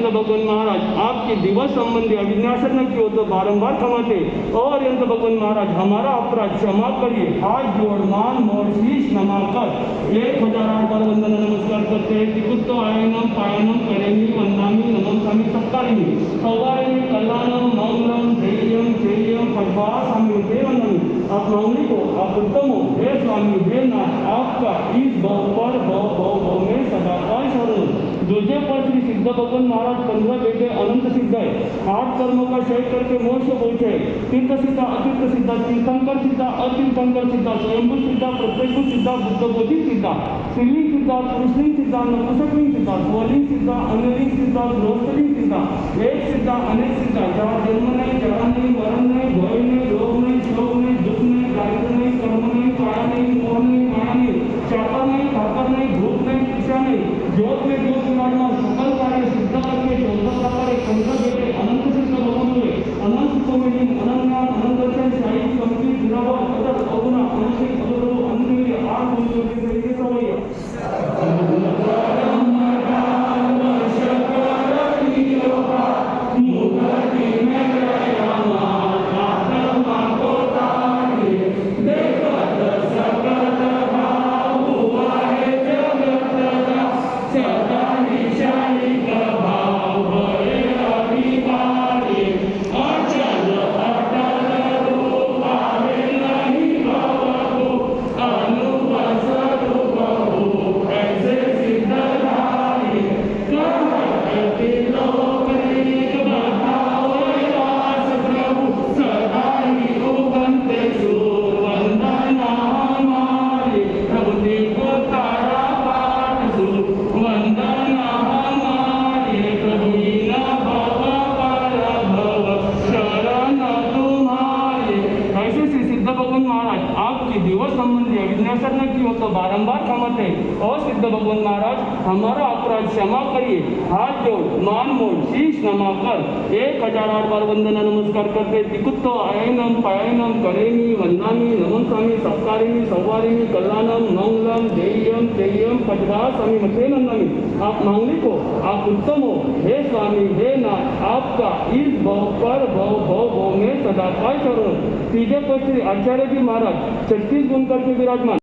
भगवान महाराज आपके दिवस संबंधी अभिन्यासन की हो तो बारंबार क्षमाते और यंत्र भगवान महाराज हमारा अपराध क्षमा करिए। हाथ जोड़ मान मोर शीश नमाकर 1008 बार वंदन नमस्कार करते हैं। तिकुत्तो आयनम पायनम करेमी वंदामी नमो स्वामी सत्कारिणी सौगारिणी कल्याणम मंगलम धैर्यम चैर्यम पद्मा स्वामी देवनमी। आप मांगली को आप उत्तम हो हे स्वामी हे नाथ आपका इस भव पर भव में सदा का शरण। दूसरे पर श्री सिद्ध भगवान महाराज 15 बेटे अनंत सिद्ध है। 8 कर्मों का क्षय करके मोक्ष पहुंचे। तीर्थ सिद्धा अतीर्थ सिद्धा तीर्थंकर सिद्धा अतीर्थंकर सिद्धा स्वयंभू सिद्धा प्रत्येक सिद्धा बुद्ध बोधि सिद्धा स्त्रीलिंग सिद्धा पुरुषलिंग सिद्धा नपुंसकलिंग सिद्धा स्वलिंग सिद्धा अन्यलिंग सिद्धा गृहस्थलिंग सिद्धा एक सिद्धा अनेक सिद्धा जहाँ जन्म नहीं जरा नहीं मरण नहीं भय नहीं रोग नहीं शोक नहीं दुख नहीं दारिद्र नहीं कर्म नहीं काया नहीं मोह नहीं माया नहीं चाकर नहीं ठाकर नहीं भूख नहीं इच्छा नहीं ज्योत में ज्योत विराजमान सकल कार्य सिद्ध करके 14 प्रकारे 15 बेटे अनंत सिद्ध भगवान हुए। अनंत कोविलिंग अनन्यान अनंत दर्शन शाही संकी गुणावान अदर अगुणा अनसिक अदरो अन्य 8 गुणों के तरीके से दिवस संबंधी अभिन्यासन की हो तो बारंबार क्षमते और सिद्ध भगवान महाराज हमारा अपराध क्षमा करिए। हाथ जोड़ मान मोड़ शीश नमाकर 1008 बार वंदना नमस्कार करते तिकुत्तो आयनम पायनम करेमी वंदामी नमो स्वामी सत्कारिणी सौवारिणी कल्याणम मंगलम धैर्यम चैर्यम पद्मा स्वामी मते नंदमी। आप मांगली को आप उत्तम हो हे स्वामी हे नाथ आपका इस भव पर भव में सदा का शरण। तीजे पर श्री आचार्य जी महाराज 36 गुण करके विराजमान।